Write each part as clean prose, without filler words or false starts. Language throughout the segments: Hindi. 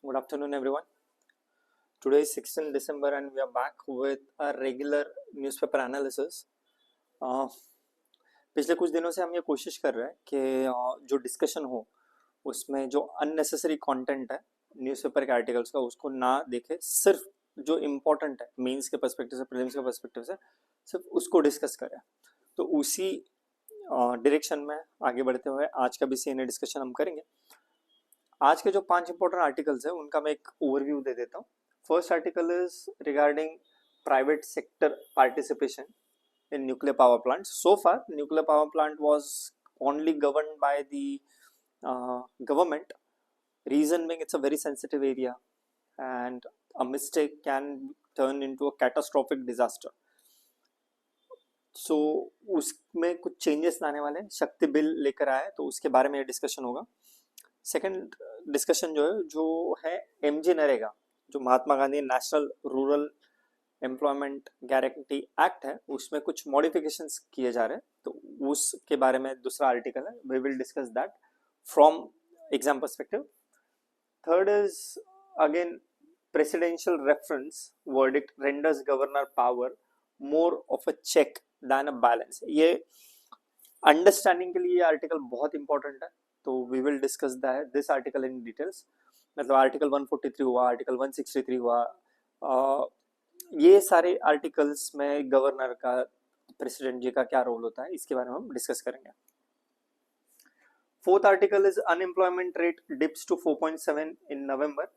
Good afternoon, everyone. Today is 16 December, and we are back with a regular newspaper analysis. पिछले कुछ दिनों से हम ये कोशिश कर रहे हैं कि जो डिस्कशन हो उसमें जो अननेसेसरी कंटेंट है न्यूज़पेपर के आर्टिकल्स का उसको ना देखे, सिर्फ जो इम्पोर्टेंट है मेंस के पर्सपेक्टिव से, प्रीलिम्स के पर्सपेक्टिव से सिर्फ उसको डिस्कस करें। तो उसी डायरेक्शन में आगे बढ़ते हुए आज का भी सीएनए डिस्कशन हम करेंगे। आज के जो 5 इंपॉर्टेंट आर्टिकल्स हैं उनका मैं एक ओवरव्यू दे देता हूँ। First article is regarding private sector participation in nuclear power plants. So far, nuclear power plant was only governed by the government. Reason being, it's a very sensitive area, and a mistake can turn into a catastrophic disaster. So, उसमें कुछ चेंजेस लाने वाले हैं, शक्ति बिल लेकर आए, तो उसके बारे में डिस्कशन होगा। सेकंड डिस्कशन जो है एमजी नरेगा, जो Mahatma Gandhi national rural employment guarantee act है, उसमें कुछ मॉडिफिकेशंस किए जा रहे हैं, तो उसके बारे में दूसरा आर्टिकल है। We will discuss that from exam perspective. Third is again presidential reference verdict renders governor power more of a check than a balance. ये अंडरस्टैंडिंग के लिए ये आर्टिकल बहुत इंपॉर्टेंट है, तो we will discuss this article in details. मतलब आर्टिकल 143 हुआ, आर्टिकल 163 हुआ, ये सारे आर्टिकल्स में गवर्नर का, प्रेसिडेंट जी का क्या रोल होता है, इसके बारे में हम डिस्कस करेंगे। Fourth article is unemployment rate dips to 4.7 in November.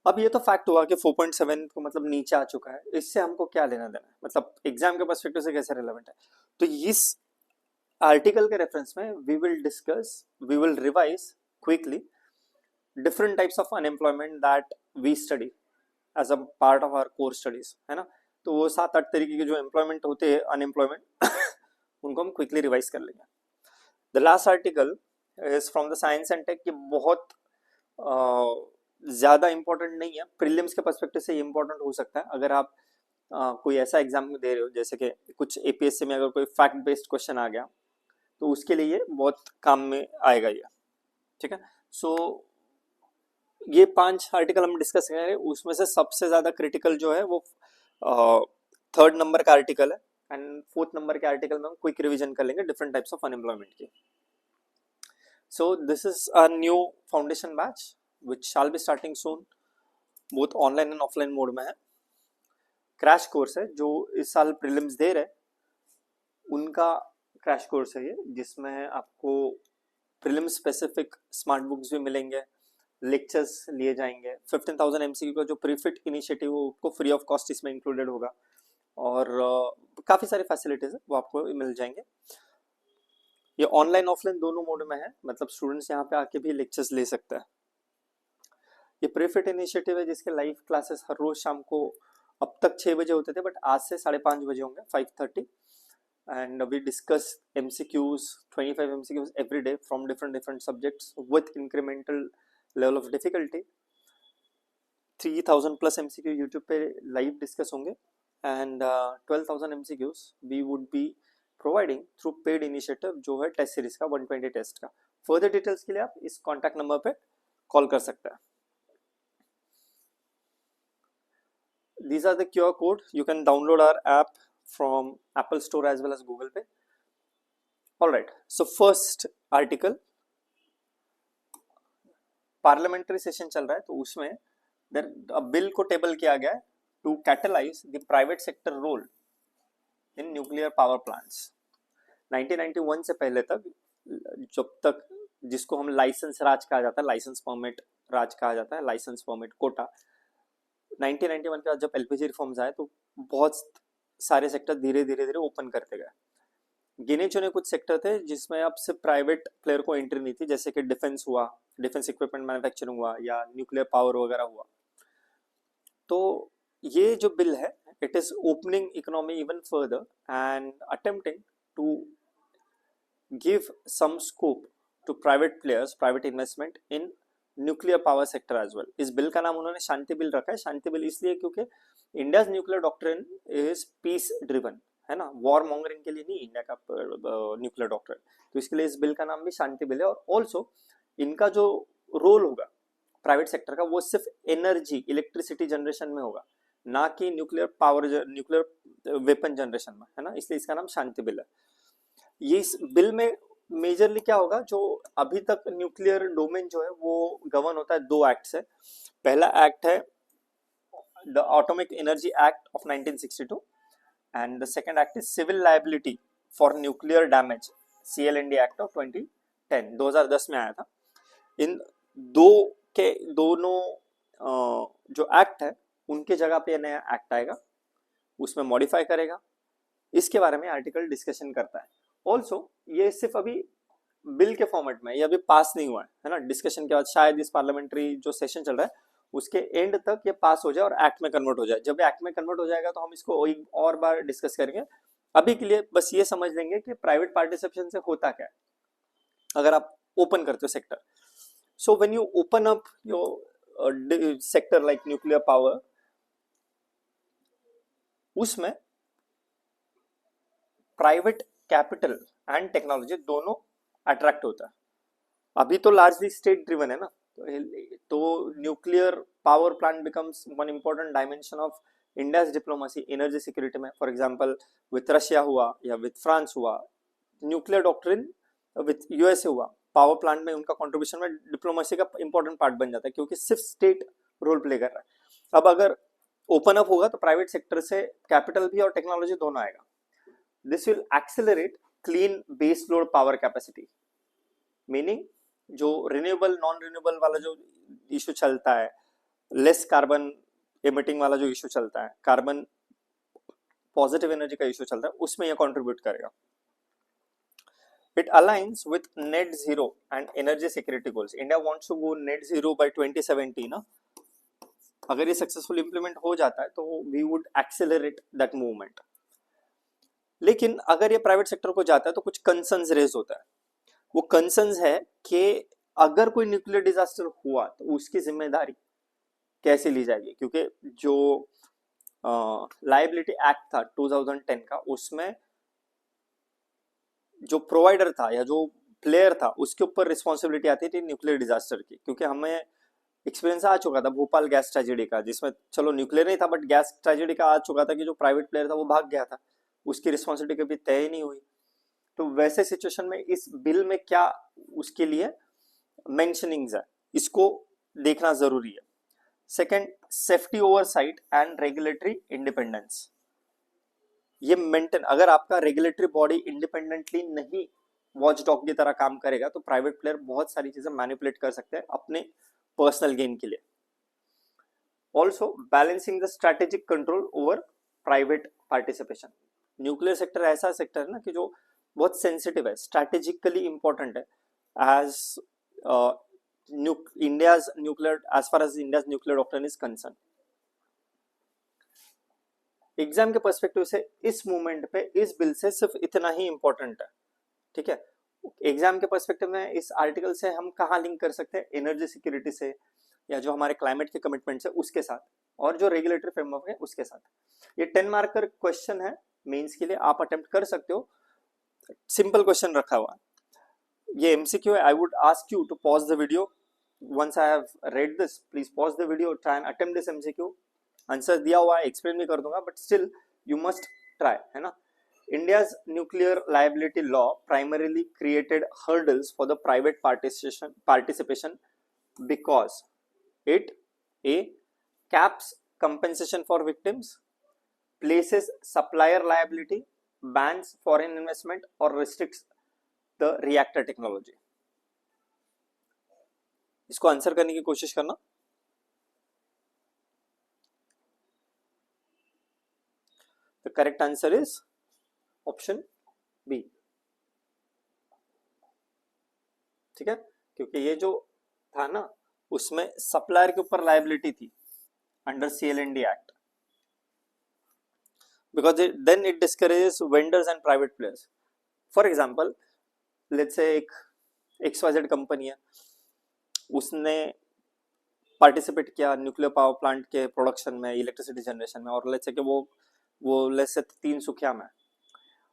अब ये तो फैक्ट हुआ कि 4.7 को मतलब नीचे आ चुका है, इससे हमको क्या लेना देना है, मतलब एग्जाम के पर्सपेक्टिव से कैसे रिलेवेंट है। तो इस आर्टिकल के रेफरेंस में we will revise quickly different types of unemployment that we study as a part of our core studies, है ना। तो वो 7-8 तरीके के जो एम्प्लॉयमेंट होते हैं अनएम्प्लॉयमेंट उनको हम क्विकली रिवाइज कर लेंगे। The last article is from the science and tech. ये बहुत ज़्यादा इंपॉर्टेंट नहीं है, प्रीलिम्स के पर्सपेक्टिव से इंपॉर्टेंट हो सकता है अगर आप कोई ऐसा एग्जाम दे रहे हो, जैसे कि कुछ एपीएससी में अगर कोई फैक्ट बेस्ड क्वेश्चन आ गया तो उसके लिए बहुत काम में आएगा ये, ठीक है। सो ये 5 आर्टिकल हम डिस्कस करेंगे, उसमें से सबसे ज्यादा क्रिटिकल जो है वो 3rd नंबर का आर्टिकल है, एंड 4th नंबर के आर्टिकल में हम क्विक रिवीजन कर लेंगे डिफरेंट टाइप्स ऑफ अनएम्प्लॉयमेंट की। So this is a new foundation batch which shall be starting soon, both online and offline mode में है। क्रैश कोर्स है, जो इस साल प्रीलिम्स दे रहे उनका क्रैश कोर्स है ये, जिसमें आपको प्रीलिम्स स्पेसिफिक स्मार्ट बुक्स भी मिलेंगे, लेक्चर्स लिए जाएंगे। 15,000 एमसीक्यू का जो प्रीफिट इनिशिएटिव हो उसको फ्री ऑफ कॉस्ट इसमें इंक्लूडेड होगा, और काफ़ी सारी फैसिलिटीज है वो आपको मिल जाएंगे। ये ऑनलाइन ऑफलाइन दोनों मोड में है, मतलब स्टूडेंट्स यहाँ पे आके भी लेक्चर्स ले सकते हैं। ये प्रीफिट इनिशिएटिव है जिसके लाइव क्लासेस हर रोज शाम को, अब तक 6 बजे होते थे, बट आज से 5:30 बजे होंगे, 5:30, and we discuss MCQs, 25 MCQs every day from different subjects with incremental level of difficulty। 3000 plus MCQ YouTube पे लाइव डिस्कस होंगे, and 12,000 MCQs we would be providing through paid initiative जो है टेस्ट सीरीज का 120 टेस्ट का। फर्दर डिटेल्स के लिए आप इस कॉन्टैक्ट नंबर पे कॉल कर सकते हैं। These are the QR code. You can download our app from Apple Store as well as Google Pay. All right. So first article, parliamentary session चल रहा है, तो उसमें बिल को टेबल किया गया है to catalyse the private sector role in nuclear power plants. 1991 से पहले तक, जब तक जिसको हम लाइसेंस राज कहा जाता है, लाइसेंस परमिट राज कहा जाता है, लाइसेंस परमिट कोटा, 1991 के बाद जब एलपीजी रिफॉर्म्स आए तो बहुत सारे सेक्टर धीरे धीरे ओपन करते गए। गिने चुने कुछ सेक्टर थे जिसमें अब सिर्फ प्राइवेट प्लेयर को एंट्री नहीं थी, जैसे कि डिफेंस हुआ, डिफेंस इक्विपमेंट मैन्युफैक्चरिंग हुआ, या न्यूक्लियर पावर वगैरह हुआ। तो ये जो बिल है, it is opening economy even further and attempting to give some scope to private players, private investment in nuclear power sector as well. इस बिल का नाम उन्होंने शांति बिल रखा है। शांति बिल इसलिए क्योंकि India's nuclear doctrine is peace driven, है ना, वॉर मॉन्गरिंग के लिए नहीं इंडिया का न्यूक्लियर डॉक्ट्रिन, तो इसके लिए इस बिल का नाम भी शांति बिल है। और ऑल्सो इनका जो रोल होगा प्राइवेट सेक्टर का वो सिर्फ एनर्जी इलेक्ट्रिसिटी जनरेशन में होगा, ना कि न्यूक्लियर वेपन जनरेशन में, है ना, इसलिए इसका नाम शांति बिल है। ये इस बिल में मेजरली क्या होगा, जो अभी तक न्यूक्लियर डोमेन जो है वो गवर्न होता है दो एक्ट से। पहला एक्ट है the atomic energy act of 1962 and the second act is civil liability for nuclear damage CLND act of 2010 में आया था। इन दो के दोनों जो एक्ट है उनके जगह पे नया एक्ट आएगा, उसमें मॉडिफाई करेगा, इसके बारे में आर्टिकल डिस्कशन करता है। ऑल्सो ये सिर्फ अभी बिल के फॉर्मेट में, ये अभी पास नहीं हुआ है ना, डिस्कशन के बाद शायद इस पार्लियामेंट्री जो सेशन चल रहा है उसके एंड तक ये पास हो जाए और एक्ट में कन्वर्ट हो जाए। जब एक्ट में कन्वर्ट हो जाएगा तो हम इसको एक और बार डिस्कस करेंगे। अभी के लिए बस ये समझ लेंगे कि प्राइवेट पार्टिसिपेशन से होता क्या है अगर आप ओपन करते हो sector. So when you open up your sector like nuclear power, उसमें प्राइवेट कैपिटल एंड टेक्नोलॉजी दोनों अट्रैक्ट होता है। अभी तो लार्जली स्टेट ड्रिवन है ना, तो nuclear power plant becomes one important dimension of India's diplomacy energy security में। फॉर एग्जांपल विथ रशिया हुआ या विथ फ्रांस हुआ, न्यूक्लियर डॉक्ट्रिन विथ USA हुआ, पावर प्लांट में उनका कंट्रीब्यूशन में डिप्लोमेसी का इंपॉर्टेंट पार्ट बन जाता है, क्योंकि सिर्फ स्टेट रोल प्ले कर रहा है। अब अगर ओपन अप होगा तो प्राइवेट सेक्टर से कैपिटल भी और टेक्नोलॉजी दोनों आएगा। This will accelerate clean base load power capacity, meaning जो रिन्यूएबल नॉन रिन्यूएबल वाला जो इशू चलता है, लेस कार्बन एमिटिंग वाला जो इशू चलता है, कार्बन पॉजिटिव एनर्जी का इशू चलता है, उसमें यह कंट्रीब्यूट करेगा। It aligns with net zero and energy security goals. India wants to go net zero by 2070 ना। अगर ये सक्सेसफुल इंप्लीमेंट हो जाता है तो we would accelerate that movement। लेकिन अगर ये प्राइवेट सेक्टर को जाता है तो कुछ कंसर्न्स रेज होता है। वो कंसर्न्स है कि अगर कोई न्यूक्लियर डिजास्टर हुआ तो उसकी जिम्मेदारी कैसे ली जाएगी, क्योंकि जो लायबिलिटी एक्ट था 2010 का, उसमें जो प्रोवाइडर था या जो प्लेयर था उसके ऊपर रिस्पॉन्सिबिलिटी आती थी न्यूक्लियर डिजास्टर की। क्योंकि हमें एक्सपीरियंस आ चुका था भोपाल गैस ट्रेजेडी का, जिसमें चलो न्यूक्लियर नहीं था बट गैस ट्रेजेडी का आ चुका था कि जो प्राइवेट प्लेयर था वो भाग गया था, उसकी रिस्पॉन्सिबिलिटी कभी तय ही नहीं हुई। तो वैसे सिचुएशन में इस बिल में क्या उसके लिए मेंशनिंग्स है, इसको देखना जरूरी है। Second, safety oversight and regulatory independence. ये मेंटेन, अगर आपका रेगुलेटरी बॉडी इंडिपेंडेंटली नहीं वॉच डॉग की तरह काम करेगा तो प्राइवेट प्लेयर बहुत सारी चीजें मैनिपुलेट कर सकते हैं अपने पर्सनल गेन के लिए। Also balancing the strategic control over private participation. Nuclear sector ऐसा सेक्टर है ना कि जो बहुत सेंसिटिव है, स्ट्रेटेजिकली इंपॉर्टेंट है as India's nuclear, as far as India's nuclear doctrine is concern. Exam के पर्सपेक्टिव से इस मूवमेंट पे इस बिल से सिर्फ इतना ही इंपॉर्टेंट है, ठीक है। एग्जाम के पर्सपेक्टिव में इस आर्टिकल से हम कहाँ लिंक कर सकते हैं, एनर्जी सिक्योरिटी से, या जो हमारे क्लाइमेट के कमिटमेंट है उसके साथ, और जो रेगुलेटरी फ्रेमवर्क है उसके साथ। ये 10 मार्कर क्वेश्चन है मेंस के लिए, आप अटेम्प्ट कर सकते हो। सिंपल क्वेश्चन रखा हुआ है, ये MCQ है। I would ask you to pause the video once I have read this, please pause the video, try and attempt this MCQ। Answer दिया हुआ है, एक्सप्लेन भी कर दूंगा, but still you must try, है ना। India's nuclear liability law primarily created hurdles for the private participation because it a caps compensation for victims, places supplier liability, bans foreign investment or restricts the reactor technology। इसको आंसर करने की कोशिश करना। The correct answer is option B, ठीक है। क्योंकि ये जो था ना उसमें सप्लायर के ऊपर लायबिलिटी थी under CLND act, because then it discourages vendors and private players. For example let's say एक XYZ कंपनी है, उसने पार्टिसिपेट किया न्यूक्लियर पावर प्लांट के प्रोडक्शन में, इलेक्ट्रिसिटी जनरेशन में, और लेट्स से कि वो लेट्स से 3 सुखिया में।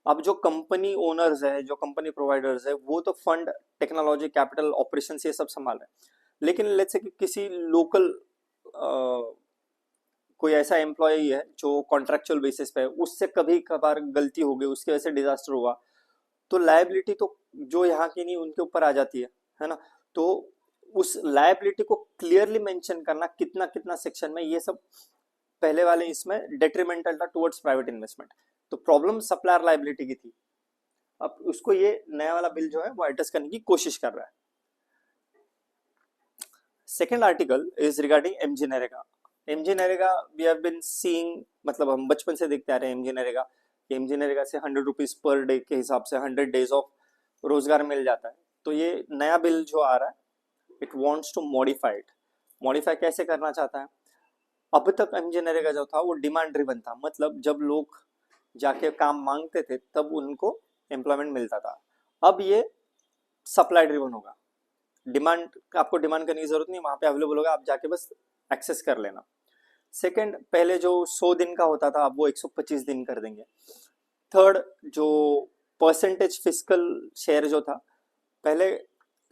अब जो कंपनी ओनर्स है, जो कंपनी प्रोवाइडर्स है, वो तो फंड, टेक्नोलॉजी, कैपिटल, ऑपरेशन ये सब संभाल रहे हैं, लेकिन लेट्स से कि किसी लोकल कोई ऐसा एम्प्लॉय है जो कॉन्ट्रेक्चुअल बेसिस पे है, उससे कभी कभार गलती हो गई, उसकी वजह से डिजास्टर हुआ, तो लायबिलिटी तो जो यहाँ की नहीं उनके ऊपर आ जाती है ना। तो उस लायबिलिटी को क्लियरली मेंशन करना कितना कितना सेक्शन में, ये सब पहले वाले इसमें डेट्रीमेंटल था टुवर्ड्स प्राइवेट इन्वेस्टमेंट। तो प्रॉब्लम सप्लायर लायबिलिटी की थी, अब उसको ये नया वाला बिल जो है वो एड्रेस करने की कोशिश कर रहा है। Second article is regarding MG NREGA. MG NREGA we have been seeing, मतलब हम बचपन से देखते आ रहे हैं एमजी नरेगा। एमजी नरेगा से 100 रुपीज पर डे के हिसाब से 100 डेज ऑफ रोजगार मिल जाता है। तो ये नया बिल जो आ रहा है, it wants to modify it. Modify कैसे करना चाहता है? अब तक एमजी नरेगा जो था वो डिमांड ड्रिवन था, मतलब जब लोग जाके काम मांगते थे तब उनको एम्प्लॉयमेंट मिलता था। अब ये सप्लाई ड्रिवन होगा, डिमांड, आपको डिमांड करने की जरूरत नहीं, वहां पे अवेलेबल होगा, आप जाके बस एक्सेस कर लेना। सेकंड, पहले जो 100 दिन का होता था अब वो 125 दिन कर देंगे। थर्ड, जो परसेंटेज फिस्कल शेयर जो था, पहले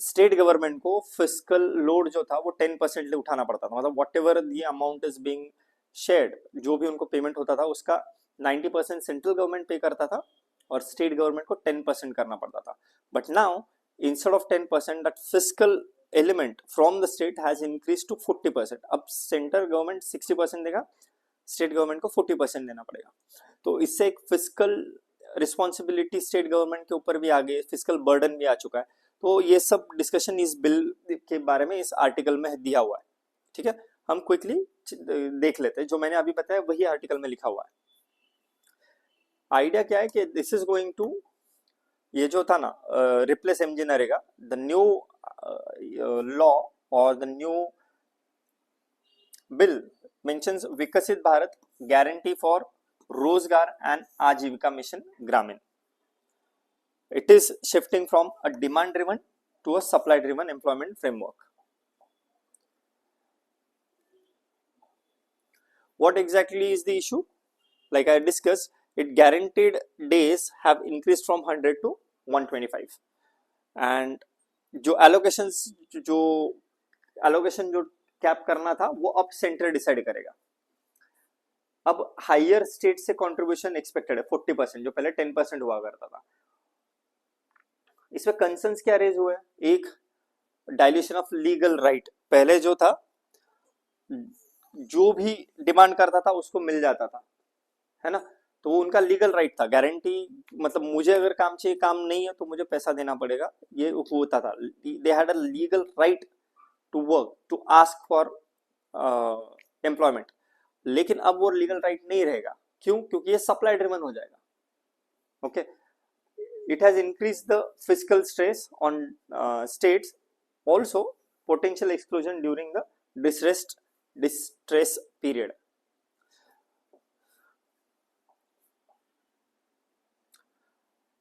स्टेट गवर्नमेंट को फिस्कल लोड जो था वो 10% उठाना पड़ता था, मतलब what ever the amount is being shared, जो भी उनको पेमेंट होता था उसका 90% सेंट्रल गवर्नमेंट पे करता था और स्टेट गवर्नमेंट को 10% करना पड़ता था। But now instead of 10%, that fiscal element from the state has increased to 40%। अब सेंट्रल गवर्नमेंट 60% देगा, स्टेट गवर्नमेंट को 40% देना पड़ेगा। तो इससे एक फिस्कल रिस्पॉन्सिबिलिटी स्टेट गवर्नमेंट के ऊपर भी आ गई, फिस्कल बर्डन भी आ चुका है। तो ये सब डिस्कशन इस बिल के बारे में इस आर्टिकल में दिया हुआ है। ठीक है, हम क्विकली देख लेते हैं, जो मैंने अभी बताया वही आर्टिकल में लिखा हुआ है। आइडिया क्या है कि दिस इज गोइंग टू, ये जो था ना replace MG NREGA, the new law और the new bill mentions Viksit Bharat guarantee for Rozgar and Ajeevika mission Gramin. It is shifting from a demand driven to a supply driven employment framework. What exactly is the issue? Like I discussed, it guaranteed days have increased from 100 to 125 and जो एलोकेशन जो कैप करना था वो अब सेंटर डिसाइड करेगा। अब हायर स्टेट से कंट्रीब्यूशन एक्सपेक्टेड है 40%, जो पहले 10% हुआ करता था। इसमें कंसर्न्स क्या रेज हुए? एक, डायल्यूशन ऑफ लीगल राइट, पहले जो था जो भी डिमांड करता था उसको मिल जाता था, है ना, तो वो उनका लीगल राइट था। गारंटी मतलब मुझे अगर काम चाहिए, काम नहीं है तो मुझे पैसा देना पड़ेगा, ये होता था। They had a legal right to work, to ask for employment. लेकिन अब वो लीगल राइट नहीं रहेगा, क्यों? क्योंकि ये सप्लाई ड्रिवन हो जाएगा। Okay, it has increase the physical stress on states, also potential exclusion during the distress period.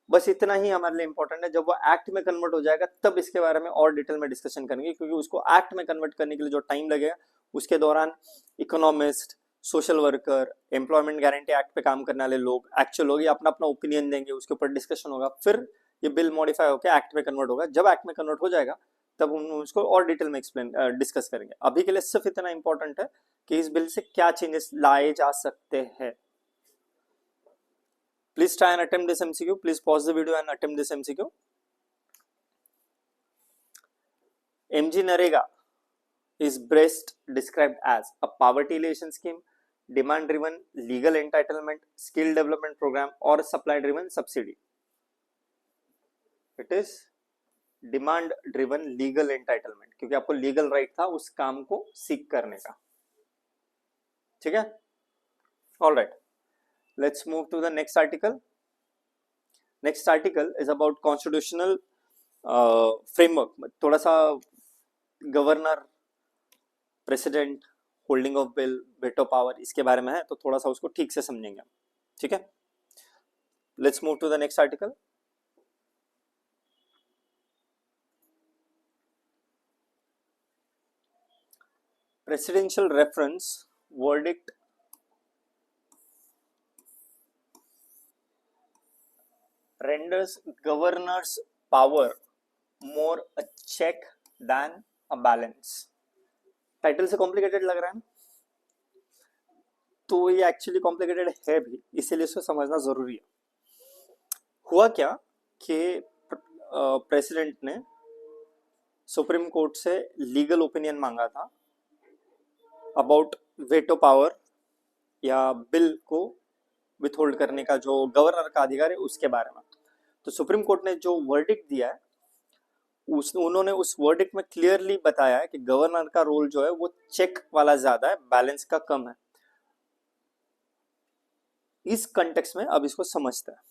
बस इतना ही हमारे लिए इंपॉर्टेंट है। जब वो एक्ट में कन्वर्ट हो जाएगा तब इसके बारे में और डिटेल में डिस्कशन करेंगे, क्योंकि उसको एक्ट में कन्वर्ट करने के लिए जो टाइम लगेगा उसके दौरान economist, social worker, employment guarantee act पे काम करने वाले लोग, एक्चुअल लोग, ये अपना अपना ओपिनियन देंगे, उसके ऊपर डिस्कशन होगा, फिर ये बिल मॉडिफाई होकर एक्ट में कन्वर्ट होगा। जब एक्ट में कन्वर्ट हो जाएगा तब हम उसको और डिटेल में एक्सप्लेन डिस्कस करेंगे। अभी के लिए सिर्फ इतना इंपॉर्टेंट है कि इस बिल से क्या चेंजेस लाए जा सकते हैं। Please try and attempt this MCQ. Please pause the video and attempt this MCQ. MG Narega is best described as a poverty alleviation scheme, demand driven legal entitlement, skill development program or supply driven subsidy. It is demand driven legal entitlement, क्योंकि आपको लीगल राइट था उस काम को सीक करने का। ठीक है, all right, let's move to the next article. Next article is about constitutional framework. थोड़ा सा governor, president, holding of bill, veto power, इसके बारे में है, तो थोड़ा सा उसको ठीक से समझेंगे हम। ठीक है, let's move to the next article. Presidential reference verdict renders governor's power more a check than a balance. Title से कॉम्प्लिकेटेड लग रहा है ना, तो ये एक्चुअली कॉम्प्लिकेटेड है भी, इसीलिए इसको समझना जरूरी है। हुआ क्या कि प्रेसिडेंट ने सुप्रीम कोर्ट से लीगल ओपिनियन मांगा था अबाउट वेटो पावर या बिल को विथहोल्ड करने का जो गवर्नर का अधिकार है उसके बारे में। तो सुप्रीम कोर्ट ने जो वर्डिक्ट दिया है उन्होंने उस वर्डिक्ट में क्लियरली बताया है कि गवर्नर का रोल जो है वो चेक वाला ज्यादा है, बैलेंस का कम है। इस कंटेक्स्ट में अब इसको समझते हैं।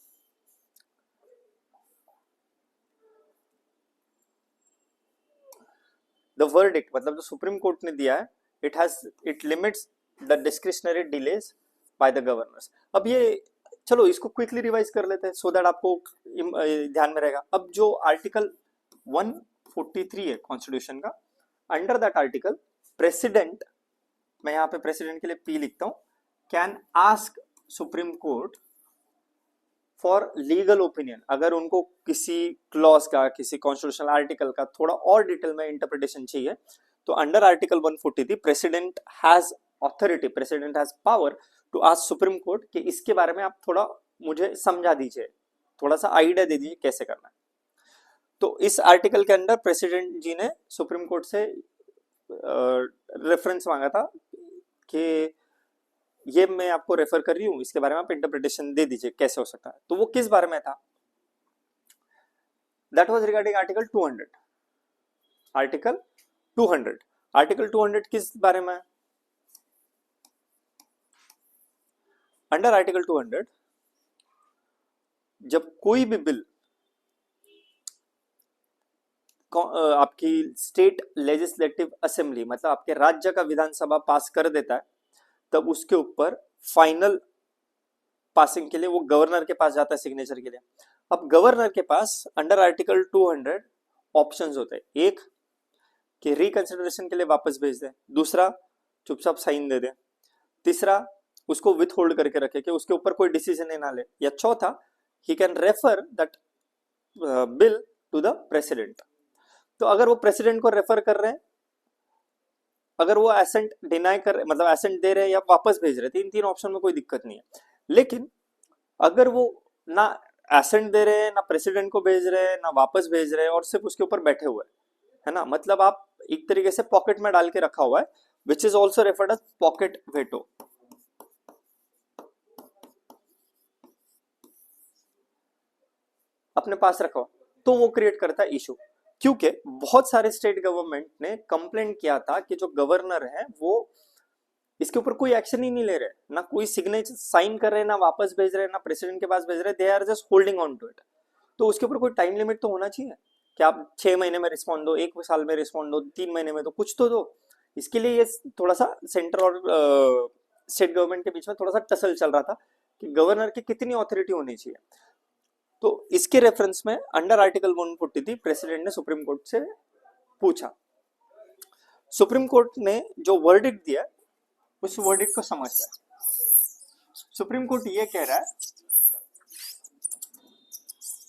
द वर्डिक्ट मतलब जो सुप्रीम कोर्ट ने दिया है, it limits the discretionary delays by the governors. अब ये चलो इसको क्विकली रिवाइज कर लेते हैं सो दैट आपको ध्यान में रहेगा। अब जो आर्टिकल 143 है कॉन्स्टिट्यूशन का, अंडर दैट आर्टिकल प्रेसिडेंट, मैं यहाँ पे प्रेसिडेंट के लिए पी लिखता हूं, can ask Supreme court for legal opinion. अगर उनको किसी क्लॉज का, किसी कॉन्स्टिट्यूशनल आर्टिकल का थोड़ा और डिटेल में इंटरप्रिटेशन चाहिए, तो under article 143 president has authority, president has power to ask Supreme Court कि इसके बारे में आप थोड़ा मुझे समझा दीजिए, थोड़ा सा आइडिया दे दीजिए कैसे करना है। तो इस आर्टिकल के अंदर प्रेसिडेंट जी ने सुप्रीम कोर्ट से रेफरेंस मांगा था कि ये मैं आपको रेफर कर रही हूं, इसके बारे में आप इंटरप्रिटेशन दे दीजिए कैसे हो सकता है। तो वो किस बारे में था? That was regarding article 200। Article 200, article 200 किस बारे में है? अंडर आर्टिकल 200 जब कोई भी बिल आपकी स्टेट लेजिस्लेटिव असेंबली मतलब आपके राज्य का विधानसभा पास कर देता है, तब उसके ऊपर फाइनल पासिंग के लिए वो गवर्नर के पास जाता है सिग्नेचर के लिए। अब गवर्नर के पास अंडर आर्टिकल 200 ऑप्शंस होते हैं। एक कि रिकंसिडरेशन के लिए वापस भेज दे, दूसरा चुपचाप साइन दे दे, तीसरा उसको विथ होल्ड करके रखे कि उसके ऊपर कोई डिसीजन ना ले, या चौथा he can refer that bill to the president. तो अगर वो प्रेसिडेंट को रेफर कर रहे हैं, अगर वो एसेंट डिनाई कर रहे मतलब एसेंट दे रहे हैं या वापस भेज रहे, तीन ऑप्शन में कोई दिक्कत नहीं है। लेकिन अगर वो ना एसेंट दे रहे हैं, ना प्रेसिडेंट को भेज रहे हैं, ना वापस भेज रहे हैं, और सिर्फ उसके ऊपर बैठे हुए है ना, मतलब आप एक तरीके से पॉकेट में डाल के रखा हुआ है, which is also referred as pocket veto. अपने पास रखो, तो वो क्रिएट करता है इशू। क्योंकि बहुत सारे स्टेट गवर्नमेंट ने कंप्लेंट किया था कि जो गवर्नर है वो इसके ऊपर कोई एक्शन ही नहीं ले रहे, ना कोई सिग्नेचर साइन कर रहे, ना वापस भेज रहे, ना प्रेसिडेंट के पास भेज रहे, they are just holding on to it. तो उसके ऊपर कोई टाइम लिमिट तो होना चाहिए कि आप 6 महीने में रिस्पॉन्ड दो, 1 साल में रिस्पॉन्ड दो, 3 महीने में, तो कुछ तो दो। इसके लिए ये थोड़ा सा सेंट्रल और स्टेट गवर्नमेंट के बीच में थोड़ा सा टसल चल रहा था कि गवर्नर की कितनी ऑथोरिटी होनी चाहिए। तो इसके रेफरेंस में अंडर आर्टिकल 143 प्रेसिडेंट ने सुप्रीम कोर्ट से पूछा। सुप्रीम कोर्ट ने जो वर्डिक्ट दिया उस वर्डिक्ट को समझता है। सुप्रीम कोर्ट ये कह रहा है,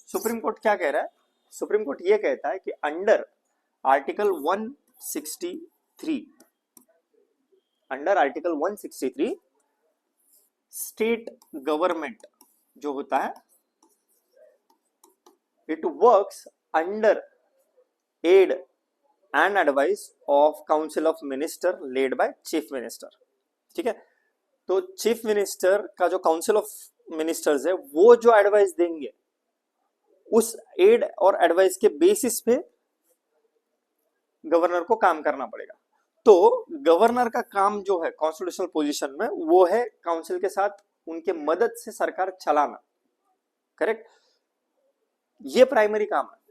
सुप्रीम कोर्ट क्या कह रहा है? सुप्रीम कोर्ट ये कहता है कि under article 163, under article 163 state government जो होता है, it works under aid and advice of council of minister led by chief minister. ठीक है, तो चीफ मिनिस्टर का जो काउंसिल ऑफ मिनिस्टर्स है वो जो एडवाइस देंगे उस एड और एडवाइस के बेसिस पे गवर्नर को काम करना पड़ेगा। तो गवर्नर का काम जो है कॉन्स्टिट्यूशनल पोजीशन में वो है काउंसिल के साथ उनके मदद से सरकार चलाना। करेक्ट, ये प्राइमरी काम है।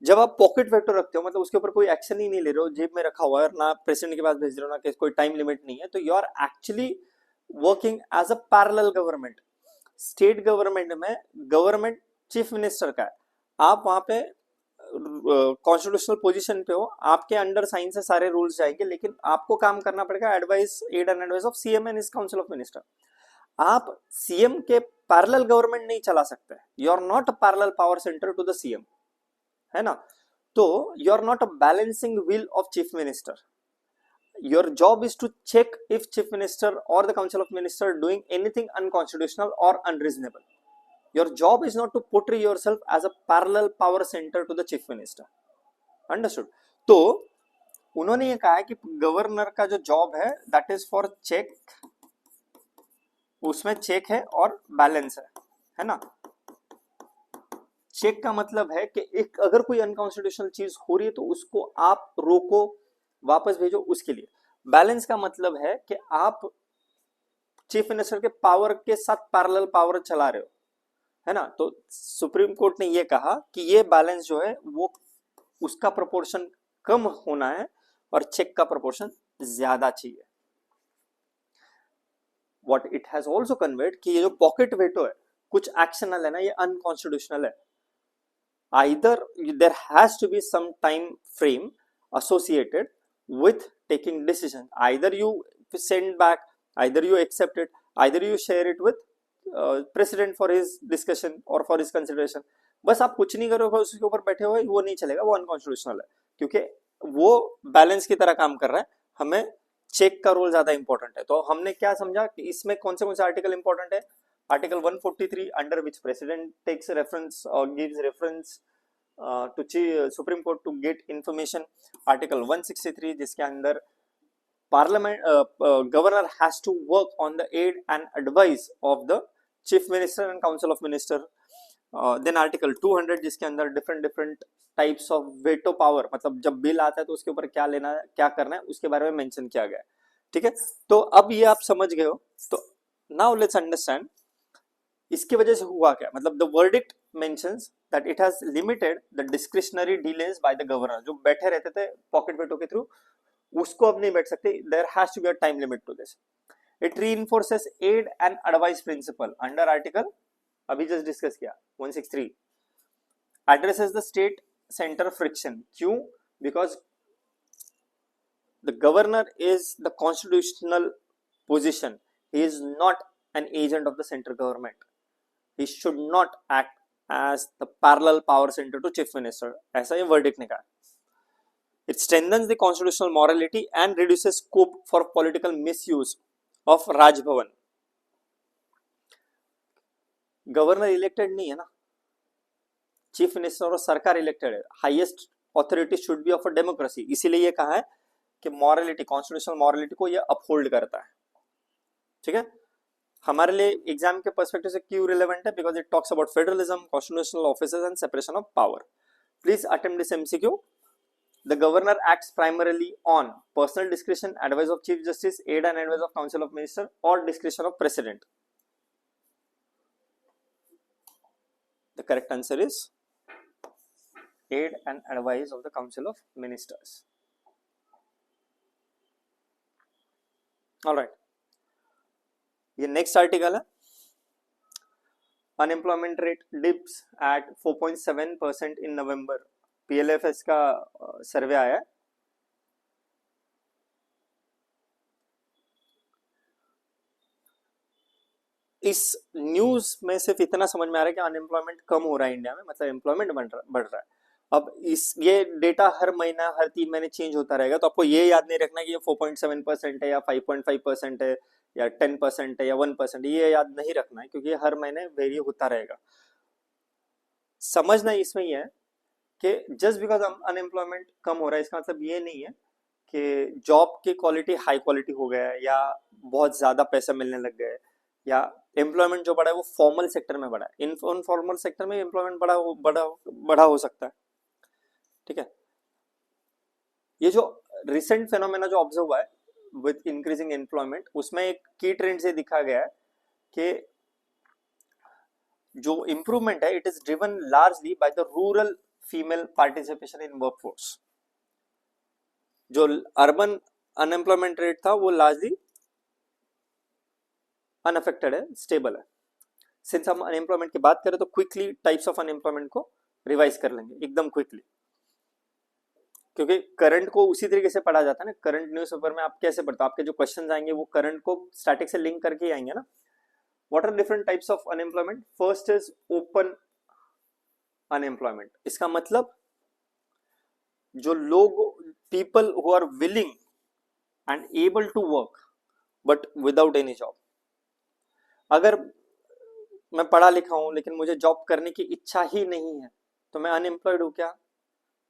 जब आप पॉकेट वेटो रखते हो मतलब उसके ऊपर कोई एक्शन ही नहीं ले रहे हो, जेब में रखा हुआ है, ना प्रेसिडेंट के पास भेज रहे हो, ना कोई टाइम लिमिट नहीं है, तो you are actually working as a parallel government. State government में गवर्नमेंट चीफ मिनिस्टर का है, आप वहां पे कॉन्स्टिट्यूशनल पोजीशन पे हो, आपके अंडर साइन से सारे रूल्स जाएंगे, लेकिन आपको काम करना पड़ेगा advice, aid and advice of CM and his council of minister. आप सीएम के पैरेलल गवर्नमेंट नहीं चला सकते, you are not a parallel power centre to the CM, है ना। तो you are not a balancing wheel of chief minister. Your job is to check if chief minister or the council of minister doing anything unconstitutional or unreasonable. Your job is not to portray yourself as a parallel power center to the chief minister. Understood? तो उन्होंने ये कहा है कि गवर्नर का जो जॉब है दैट इज फॉर चेक, उसमें चेक है और बैलेंस है ना. चेक का मतलब है कि एक अगर कोई अनकॉन्स्टिट्यूशनल चीज हो रही है तो उसको आप रोको, वापस भेजो, उसके लिए. बैलेंस का मतलब है कि आप चीफ मिनिस्टर के पावर के साथ पैरेलल पावर चला रहे हो, है ना. तो सुप्रीम कोर्ट ने ये कहा कि ये बैलेंस जो है वो उसका प्रोपोर्शन कम होना है और चेक का प्रोपोर्शन ज्यादा चाहिए. What it has also convert कि ये जो पॉकेट वेटो है, कुछ एक्शनल है ना, ये अनकॉन्स्टिट्यूशनल है. Either there has to be some time frame associated with taking decision. Either you send back, either you accept it, either you share it with president for his discussion or for his consideration. बस आप कुछ नहीं करोगे, उसके ऊपर बैठे हुए, वो नहीं चलेगा, वो अनकॉन्स्टिट्यूशनल है, क्योंकि वो बैलेंस की तरह काम कर रहा है. हमें चेक का रोल ज्यादा इंपॉर्टेंट है. तो हमने क्या समझा कि इसमें कौन से आर्टिकल इंपॉर्टेंट है. Article 143 under which president takes reference और gives reference to Supreme Court to get information. Article 163 जिसके अंदर Parliament Governor has to work on the aid and advice of the Chief Minister and Council of Minister. Then Article 200 जिसके अंदर different types of veto power, मतलब जब बिल आता है तो उसके ऊपर क्या लेना है, क्या करना है, उसके बारे में मेंशन किया गया है. ठीक है, तो अब ये आप समझ गए हो. तो now let's understand इसकी वजह से हुआ क्या. मतलब the verdict mentions that it has limited the discretionary delays by the governor. जो बैठे रहते थे पॉकेट वेटो के थ्रू, उसको अब नहीं बैठ सकते. there has to be a time limit to this. It reinforces aid and advice principle under article अभी just discuss किया 163. addresses the state center friction. क्यों? because the governor is the constitutional position. He is not an agent of the central government. He should not act as the parallel power center to chief minister. ऐसा ये verdict ने कहा. It strengthens the constitutional morality and reduces scope for political misuse of Raj Bhavan. Governor elected नहीं है ना, चीफ मिनिस्टर और सरकार इलेक्टेड है. Highest authority should be of a democracy. इसीलिए ये कहा है कि मॉरलिटी, कॉन्स्टिट्यूशनल मॉरलिटी को ये अपहोल्ड करता है. ठीक है, हमारे लिए एग्जाम के पर्सपेक्टिव से क्यों रिलेवेंट है? Because it talks about federalism, constitutional offices and separation of power. Please attempt this MCQ. The governor acts primarily on personal description, advice of chief justice, aid and advice of council of minister और description of president. The correct answer is aid and advice of the council of ministers. All right, ये नेक्स्ट आर्टिकल है. Unemployment rate dips eight 4.7% in November. PLFS का सर्वे आया है. इस न्यूज में सिर्फ इतना समझ में आ रहा है कि अनएम्प्लॉयमेंट कम हो रहा है इंडिया में, मतलब एम्प्लॉयमेंट बढ़ रहा है. अब इस ये डेटा हर महीना, हर 3 महीने चेंज होता रहेगा. तो आपको ये याद नहीं रखना कि ये 4.7% है या 5.5% है या 10% है या 1%. ये याद नहीं रखना है, क्योंकि हर महीने वेरी होता रहेगा. समझना इसमें यह है कि जस्ट बिकॉज अनएम्प्लॉयमेंट कम हो रहा है, इसका मतलब ये नहीं है कि जॉब की क्वालिटी हाई क्वालिटी हो गया है या बहुत ज्यादा पैसा मिलने लग गया है, या एम्प्लॉयमेंट जो बढ़ा है वो फॉर्मल सेक्टर में बढ़ा है. इनफॉर्मल सेक्टर में एम्प्लॉयमेंट बढ़ा हो सकता है. ठीक है, ये जो रिसेंट फेनोमेना जो ऑब्जर्व हुआ है विद इंक्रीजिंग एम्प्लॉयमेंट, उसमें एक की ट्रेंड से दिखा गया है कि जो इंप्रूवमेंट है it is driven largely by the rural female participation in workforce. जो अर्बन अनएम्प्लॉयमेंट रेट था वो लार्जली अनअफेक्टेड है, स्टेबल है. सिंस हम अनएम्प्लॉयमेंट की बात करें तो क्विकली टाइप्स ऑफ अनएम्प्लॉयमेंट को रिवाइज कर लेंगे एकदम क्विकली, क्योंकि करंट को उसी तरीके से पढ़ा जाता है ना. करंट न्यूज़पेपर में आप कैसे पढ़ते हो, आपके जो क्वेश्चंस आएंगे वो करंट को स्टैटिक से लिंक करके ही आएंगे ना. What are different types of unemployment? First is open unemployment. इसका मतलब जो लोग, people who are willing and able to work but without any job. अगर मैं पढ़ा लिखा हूं लेकिन मुझे जॉब करने की इच्छा ही नहीं है तो मैं अनएम्प्लॉयड हूं क्या?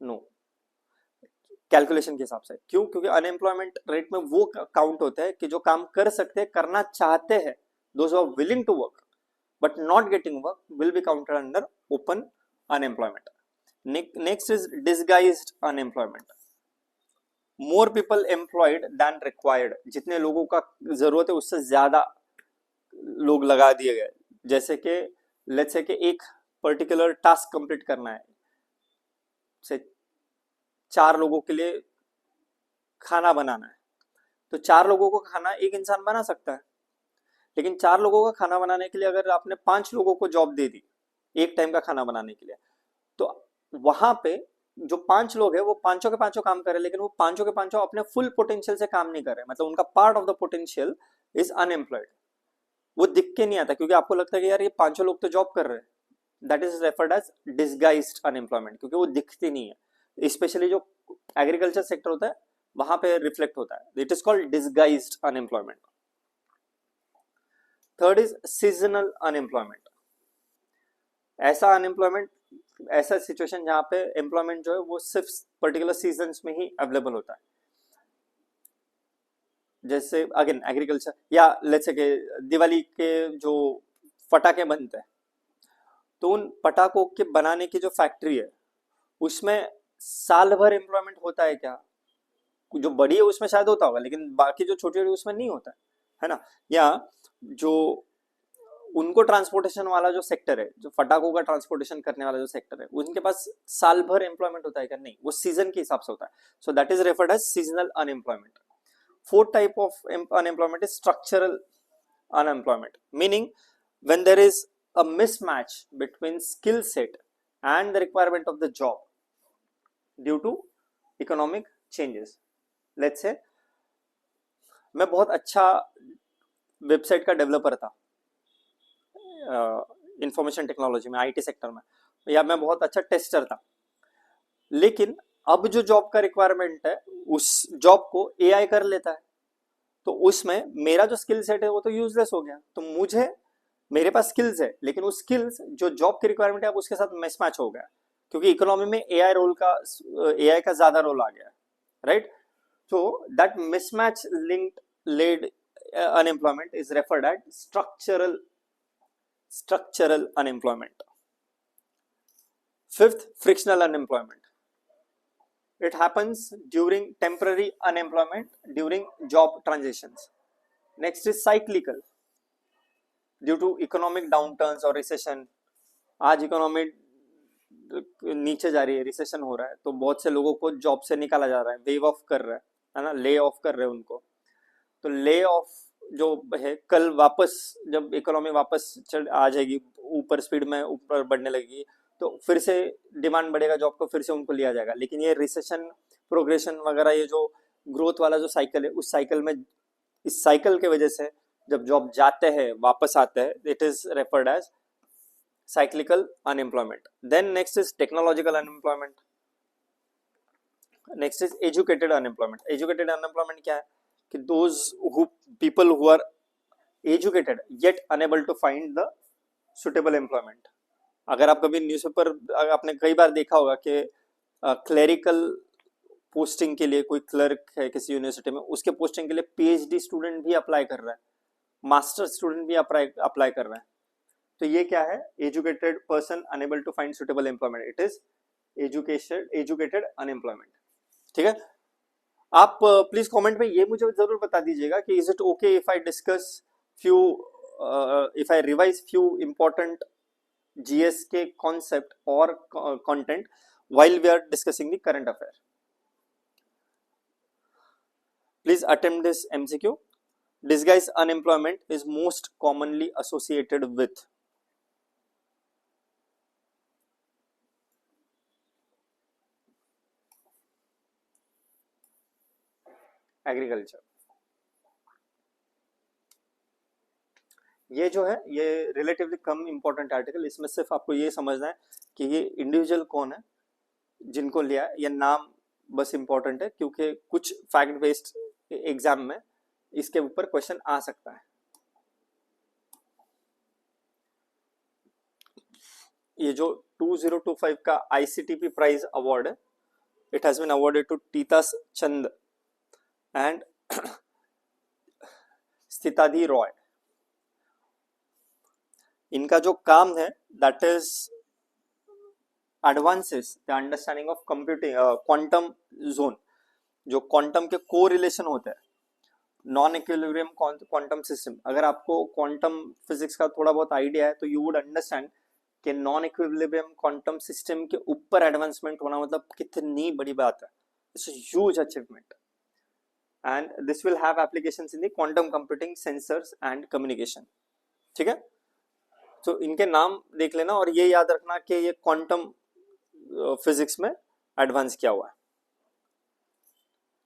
नो, कैलकुलेशन के हिसाब से। क्यों? क्योंकि अनएम्प्लॉयमेंट रेट में वो काउंट होता है कि जो काम कर सकते हैं, करना चाहते हैं, those are willing to work but not getting work will be counted under open unemployment. Next is disguised unemployment. More people employed than required, जितने लोगों का जरूरत है उससे ज्यादा लोग लगा दिए गए। जैसे कि लेट्स से कि एक पर्टिकुलर टास्क कंप्लीट करना है, से 4 लोगों के लिए खाना बनाना है, तो 4 लोगों को खाना एक इंसान बना सकता है, लेकिन 4 लोगों का खाना बनाने के लिए अगर आपने 5 लोगों को जॉब दे दी एक टाइम का खाना बनाने के लिए, तो वहां पे जो 5 लोग हैं वो पांचों के पांचों काम कर रहे हैं, लेकिन वो पांचों के पांचों अपने फुल पोटेंशियल से काम नहीं कर रहे, मतलब उनका part of the potential is unemployed. वो दिख के नहीं आता क्योंकि आपको लगता है कि यार ये 5 लोग तो जॉब कर रहे हैं। That is referred as disguised unemployment, क्योंकि वो दिखती नहीं है। स्पेशली जो एग्रीकल्चर सेक्टर होता है वहां पे रिफ्लेक्ट होता है। It is called disguised unemployment. Third is seasonal unemployment. ऐसा अनएम्प्लॉयमेंट, ऐसा सिचुएशन जहां पे एम्प्लॉयमेंट जो है वो सिर्फ पर्टिकुलर सीजन्स में ही अवेलेबल होता है। जैसे अगेन एग्रीकल्चर, या लेट्स से दिवाली के जो पटाखे बनते हैं, तो उन पटाखों के बनाने की जो फैक्ट्री है उसमें साल भर एम्प्लॉयमेंट होता है क्या? जो बड़ी है उसमें शायद होता होगा, लेकिन बाकी जो छोटी छोटी उसमें नहीं होता है ना। या जो उनको ट्रांसपोर्टेशन वाला जो सेक्टर है, जो फटाकों का ट्रांसपोर्टेशन करने वाला जो सेक्टर है, उनके पास साल भर एम्प्लॉयमेंट होता है क्या? नहीं, वो सीजन के हिसाब से होता है। So that is referred as seasonal unemployment. Fourth type of unemployment is structural unemployment, meaning when there is a mismatch between skill set and the requirement of the job due to economic changes. Let's say मैं बहुत अच्छा वेबसाइट का डेवलपर था इंफॉर्मेशन टेक्नोलॉजी में, आईटी सेक्टर में, या मैं बहुत अच्छा टेस्टर था, लेकिन अब जो जॉब का रिक्वायरमेंट है उस जॉब को एआई कर लेता है, तो उसमें मेरा जो स्किल सेट है वो तो यूजलेस हो गया। तो मुझे, मेरे पास स्किल्स है लेकिन उस स्किल्स जो जॉब की रिक्वायरमेंट है अब उसके साथ मिसमैच हो गया, क्योंकि इकोनॉमी में एआई का ज्यादा रोल आ गया, right. so that mismatch linked led unemployment is referred as structural unemployment. Fifth, frictional unemployment. It happens during temporary unemployment during job transitions. Next is cyclical, due to economic downturns or recession. आज इकोनॉमी नीचे जा रही है, रिसेशन हो रहा है, तो बहुत से लोगों को जॉब से निकाला जा रहा है, वेव ऑफ कर रहा है ना, ले ऑफ कर रहे हैं उनको। तो ले ऑफ जो है, कल वापस जब इकोनॉमी वापस आ जाएगी, ऊपर स्पीड में ऊपर बढ़ने लगेगी, तो फिर से डिमांड बढ़ेगा जॉब को, फिर से उनको लिया जाएगा। लेकिन ये रिसेशन, प्रोग्रेशन वगैरह, ये जो ग्रोथ वाला जो साइकिल है, उस साइकिल में, इस साइकिल के वजह से जब जॉब जाते हैं वापस आते हैं, it is referred as cyclical unemployment. Then next is technological unemployment. Next is educated unemployment. Educated unemployment क्या है कि those who people who are educated yet unable to find the suitable employment. अगर आप कभी न्यूज़पेपर, आपने कई बार देखा होगा कि क्लरिकल पोस्टिंग के लिए कोई क्लर्क है किसी यूनिवर्सिटी में, उसके पोस्टिंग के लिए पीएचडी स्टूडेंट भी अप्लाई कर रहा है, मास्टर स्टूडेंट भी अप्लाई कर रहा है। तो ये क्या है? Educated person unable to find suitable employment, it is educated unemployment. ठीक है, आप प्लीज कमेंट में ये मुझे जरूर बता दीजिएगा कि is it okay if I discuss few, if I revise few important GS के कॉन्सेप्ट और content while we are discussing the current affair. Please attempt this MCQ. Disguised unemployment is most commonly associated with agriculture. ये जो है ये रिलेटिवली कम इंपॉर्टेंट आर्टिकल, इसमें सिर्फ आपको ये समझना है कि ये इंडिविजुअल कौन है जिनको लिया है, ये नाम बस इम्पोर्टेंट है क्योंकि कुछ फैक्ट बेस्ड एग्जाम में इसके ऊपर क्वेश्चन आ सकता है। ये जो 2025 का ICTP प्राइज अवार्ड है, it has been awarded to Titas Chand and Sthitadhi Roy. इनका जो काम है that is advances the understanding of computing quantum zone, जो क्वांटम के को रिलेशन होते हैं, नॉन इक्विलिब्रियम क्वांटम सिस्टम। अगर आपको क्वांटम फिजिक्स का थोड़ा बहुत आइडिया है तो यू वुड अंडरस्टैंड कि नॉन इक्विलिब्रियम क्वांटम सिस्टम के ऊपर एडवांसमेंट होना मतलब कितनी बड़ी बात है। It's a huge achievement and this will have applications in the quantum computing, sensors and communication. ठीक है, तो इनके नाम देख लेना और ये याद रखना कि ये क्वांटम फिजिक्स में एडवांस किया हुआ है।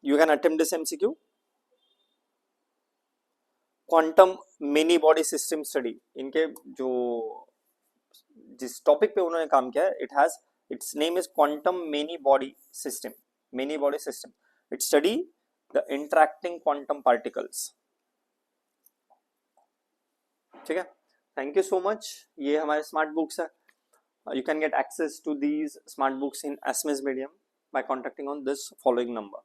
You can attempt this MCQ। Quantum many body system study, इनके जो जिस टॉपिक पे उन्होंने काम किया है, it's name is quantum many body system. Many body system, it study the interacting quantum particles. ठीक है, थैंक यू सो मच। ये हमारे स्मार्ट बुक्स है। You can get access to these smart books in SMS medium by contacting on this following number.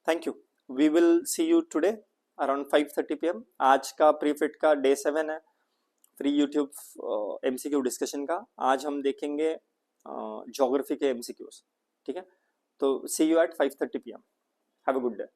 Thank you. We will see you today around 5:30 PM. आज का प्रीफिट का डे 7 है, फ्री यूट्यूब MCQ डिस्कशन का। आज हम देखेंगे ज्योग्राफी के MCQs। ठीक है, तो see you at 5:30 PM. Have a good day.